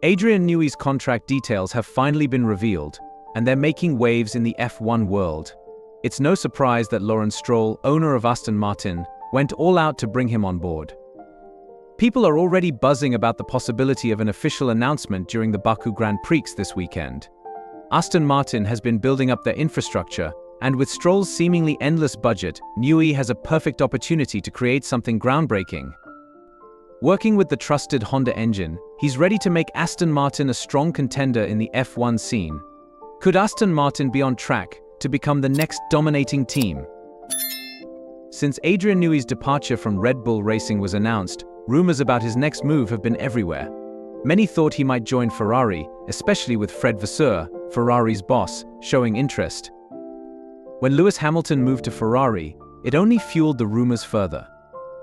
Adrian Newey's contract details have finally been revealed, and they're making waves in the F1 world. It's no surprise that Lance Stroll, owner of Aston Martin, went all out to bring him on board. People are already buzzing about the possibility of an official announcement during the Baku Grand Prix this weekend. Aston Martin has been building up their infrastructure, and with Stroll's seemingly endless budget, Newey has a perfect opportunity to create something groundbreaking. Working with the trusted Honda engine, he's ready to make Aston Martin a strong contender in the F1 scene. Could Aston Martin be on track to become the next dominating team? Since Adrian Newey's departure from Red Bull Racing was announced, rumors about his next move have been everywhere. Many thought he might join Ferrari, especially with Fred Vasseur, Ferrari's boss, showing interest. When Lewis Hamilton moved to Ferrari, it only fueled the rumors further.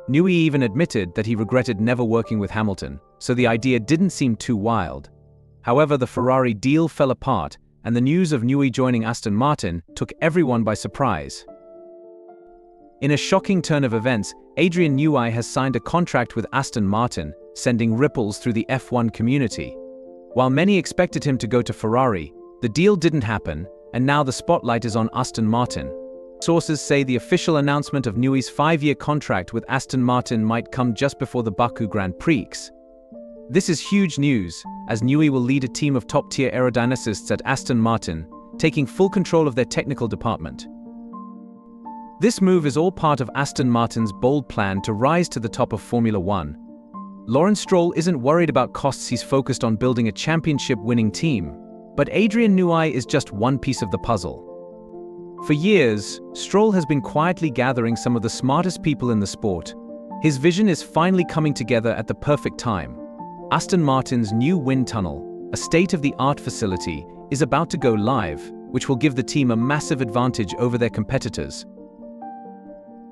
Newey even admitted that he regretted never working with Hamilton, so the idea didn't seem too wild. However, the Ferrari deal fell apart, and the news of Newey joining Aston Martin took everyone by surprise. In a shocking turn of events, Adrian Newey has signed a contract with Aston Martin, sending ripples through the F1 community. While many expected him to go to Ferrari, the deal didn't happen, and now the spotlight is on Aston Martin. Sources say the official announcement of Newey's 5-year contract with Aston Martin might come just before the Baku Grand Prix. This is huge news, as Newey will lead a team of top-tier aerodynamicists at Aston Martin, taking full control of their technical department. This move is all part of Aston Martin's bold plan to rise to the top of Formula One. Lance Stroll isn't worried about costs, he's focused on building a championship-winning team. But Adrian Newey is just one piece of the puzzle. For years, Stroll has been quietly gathering some of the smartest people in the sport. His vision is finally coming together at the perfect time. Aston Martin's new wind tunnel, a state-of-the-art facility, is about to go live, which will give the team a massive advantage over their competitors.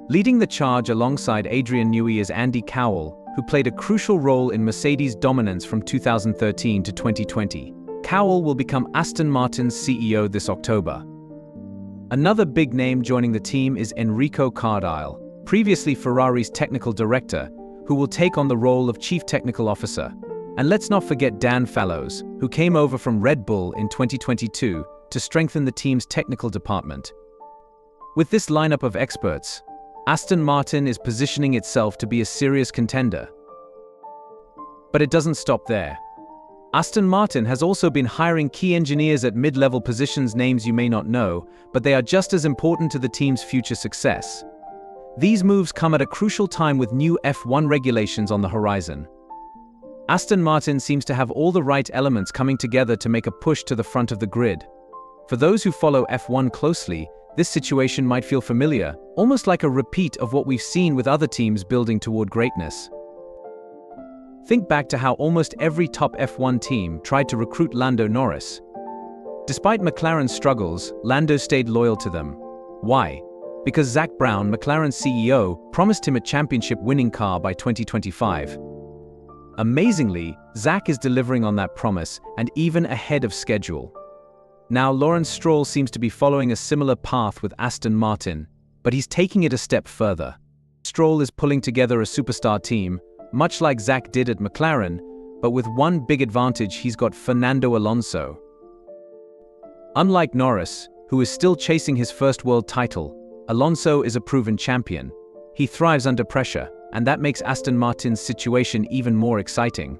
Leading the charge alongside Adrian Newey is Andy Cowell, who played a crucial role in Mercedes' dominance from 2013 to 2020. Cowell will become Aston Martin's CEO this October. Another big name joining the team is Enrico Cardile, previously Ferrari's technical director, who will take on the role of chief technical officer. And let's not forget Dan Fallows, who came over from Red Bull in 2022 to strengthen the team's technical department. With this lineup of experts, Aston Martin is positioning itself to be a serious contender. But it doesn't stop there. Aston Martin has also been hiring key engineers at mid-level positions, names you may not know, but they are just as important to the team's future success. These moves come at a crucial time with new F1 regulations on the horizon. Aston Martin seems to have all the right elements coming together to make a push to the front of the grid. For those who follow F1 closely, this situation might feel familiar, almost like a repeat of what we've seen with other teams building toward greatness. Think back to how almost every top F1 team tried to recruit Lando Norris. Despite McLaren's struggles, Lando stayed loyal to them. Why? Because Zak Brown, McLaren's CEO, promised him a championship-winning car by 2025. Amazingly, Zak is delivering on that promise, and even ahead of schedule. Now Lance Stroll seems to be following a similar path with Aston Martin, but he's taking it a step further. Stroll is pulling together a superstar team, much like Zak did at McLaren, but with one big advantage: he's got Fernando Alonso. Unlike Norris, who is still chasing his first world title, Alonso is a proven champion. He thrives under pressure, and that makes Aston Martin's situation even more exciting.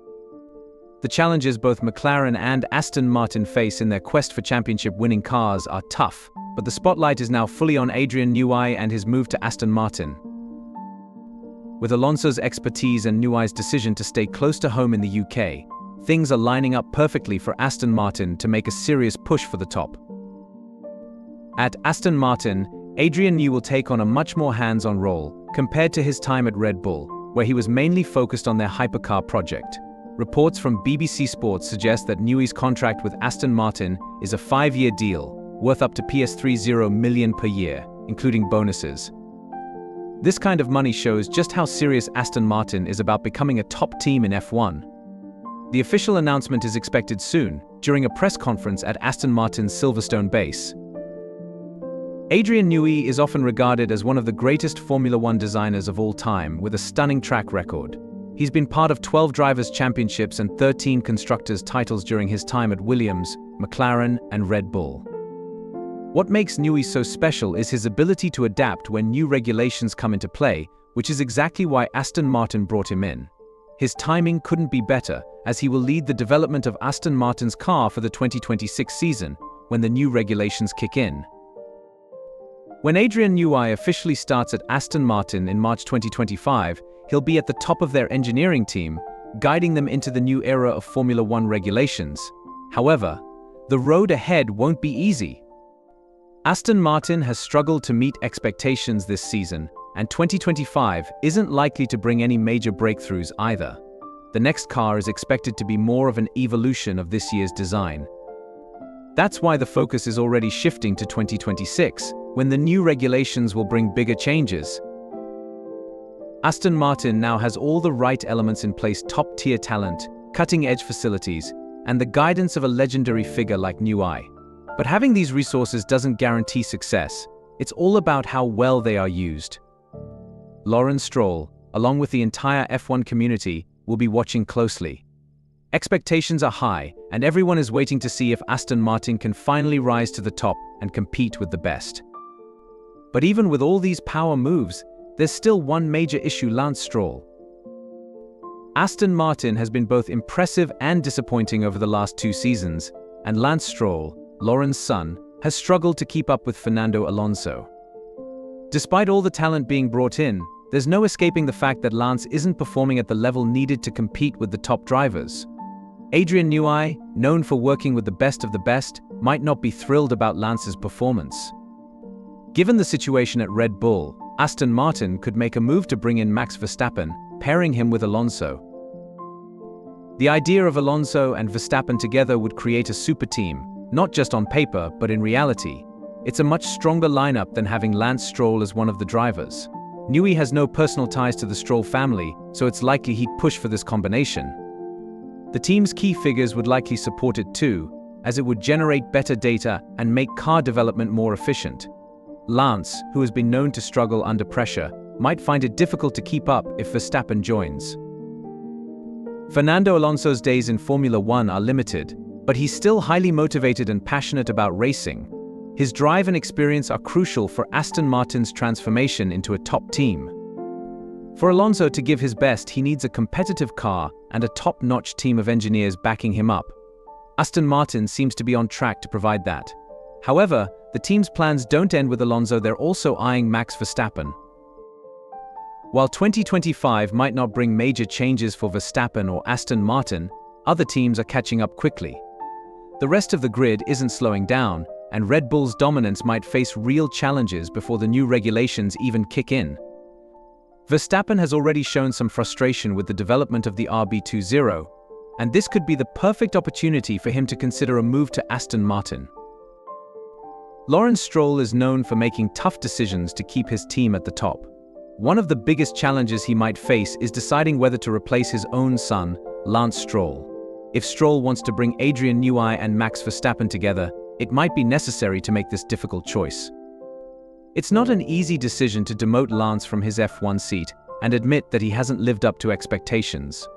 The challenges both McLaren and Aston Martin face in their quest for championship-winning cars are tough, but the spotlight is now fully on Adrian Newey and his move to Aston Martin. With Alonso's expertise and Newey's decision to stay close to home in the UK, things are lining up perfectly for Aston Martin to make a serious push for the top. At Aston Martin, Adrian Newey will take on a much more hands-on role compared to his time at Red Bull, where he was mainly focused on their hypercar project. Reports from BBC Sports suggest that Newey's contract with Aston Martin is a 5-year deal, worth up to $30 million per year, including bonuses. This kind of money shows just how serious Aston Martin is about becoming a top team in F1. The official announcement is expected soon, during a press conference at Aston Martin's Silverstone base. Adrian Newey is often regarded as one of the greatest Formula One designers of all time, with a stunning track record. He's been part of 12 Drivers' Championships and 13 Constructors' titles during his time at Williams, McLaren, and Red Bull. What makes Newey so special is his ability to adapt when new regulations come into play, which is exactly why Aston Martin brought him in. His timing couldn't be better, as he will lead the development of Aston Martin's car for the 2026 season, when the new regulations kick in. When Adrian Newey officially starts at Aston Martin in March 2025, he'll be at the top of their engineering team, guiding them into the new era of Formula One regulations. However, the road ahead won't be easy. Aston Martin has struggled to meet expectations this season, and 2025 isn't likely to bring any major breakthroughs either. The next car is expected to be more of an evolution of this year's design. That's why the focus is already shifting to 2026, when the new regulations will bring bigger changes. Aston Martin now has all the right elements in place: top-tier talent, cutting-edge facilities, and the guidance of a legendary figure like Newey. But having these resources doesn't guarantee success. It's all about how well they are used. Lance Stroll, along with the entire F1 community, will be watching closely. Expectations are high, and everyone is waiting to see if Aston Martin can finally rise to the top and compete with the best. But even with all these power moves, there's still one major issue: Lance Stroll. Aston Martin has been both impressive and disappointing over the last 2 seasons, and Lance Stroll, Lauren's son, has struggled to keep up with Fernando Alonso. Despite all the talent being brought in, there's no escaping the fact that Lance isn't performing at the level needed to compete with the top drivers. Adrian Newey, known for working with the best of the best, might not be thrilled about Lance's performance. Given the situation at Red Bull, Aston Martin could make a move to bring in Max Verstappen, pairing him with Alonso. The idea of Alonso and Verstappen together would create a super team, not just on paper but in reality. It's a much stronger lineup than having Lance Stroll as one of the drivers. Newey has no personal ties to the Stroll family, so it's likely he'd push for this combination. The team's key figures would likely support it too, as it would generate better data and make car development more efficient. Lance, who has been known to struggle under pressure, might find it difficult to keep up if Verstappen joins. Fernando Alonso's days in Formula One are limited, but he's still highly motivated and passionate about racing. His drive and experience are crucial for Aston Martin's transformation into a top team. For Alonso to give his best, he needs a competitive car and a top-notch team of engineers backing him up. Aston Martin seems to be on track to provide that. However, the team's plans don't end with Alonso. They're also eyeing Max Verstappen. While 2025 might not bring major changes for Verstappen or Aston Martin, other teams are catching up quickly. The rest of the grid isn't slowing down, and Red Bull's dominance might face real challenges before the new regulations even kick in. Verstappen has already shown some frustration with the development of the RB20, and this could be the perfect opportunity for him to consider a move to Aston Martin. Lance Stroll is known for making tough decisions to keep his team at the top. One of the biggest challenges he might face is deciding whether to replace his own son, Lance Stroll. If Stroll wants to bring Adrian Newey and Max Verstappen together, it might be necessary to make this difficult choice. It's not an easy decision to demote Lance from his F1 seat and admit that he hasn't lived up to expectations.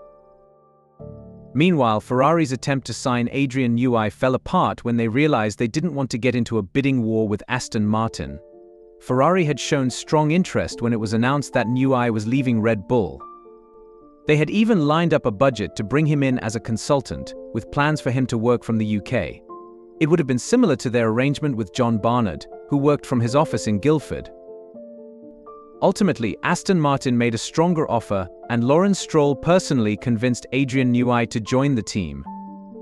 Meanwhile, Ferrari's attempt to sign Adrian Newey fell apart when they realized they didn't want to get into a bidding war with Aston Martin. Ferrari had shown strong interest when it was announced that Newey was leaving Red Bull. They had even lined up a budget to bring him in as a consultant, with plans for him to work from the UK. It would have been similar to their arrangement with John Barnard, who worked from his office in Guildford. Ultimately, Aston Martin made a stronger offer, and Lance Stroll personally convinced Adrian Newey to join the team.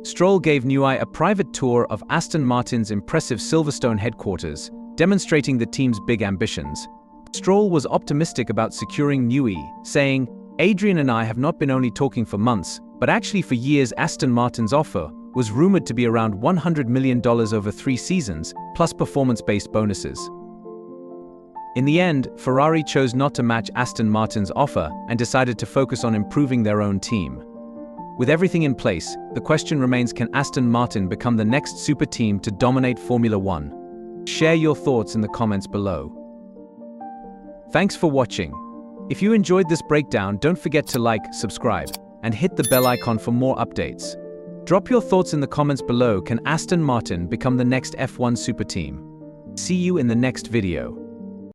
Stroll gave Newey a private tour of Aston Martin's impressive Silverstone headquarters, demonstrating the team's big ambitions. Stroll was optimistic about securing Newey, saying, "Adrian and I have not been only talking for months, but actually for years. Aston Martin's offer was rumored to be around $100 million over 3 seasons, plus performance-based bonuses." In the end, Ferrari chose not to match Aston Martin's offer and decided to focus on improving their own team. With everything in place, the question remains: can Aston Martin become the next super team to dominate Formula One? Share your thoughts in the comments below. Thanks for watching. If you enjoyed this breakdown, don't forget to like, subscribe, and hit the bell icon for more updates. Drop your thoughts in the comments below. Can Aston Martin become the next F1 super team? See you in the next video.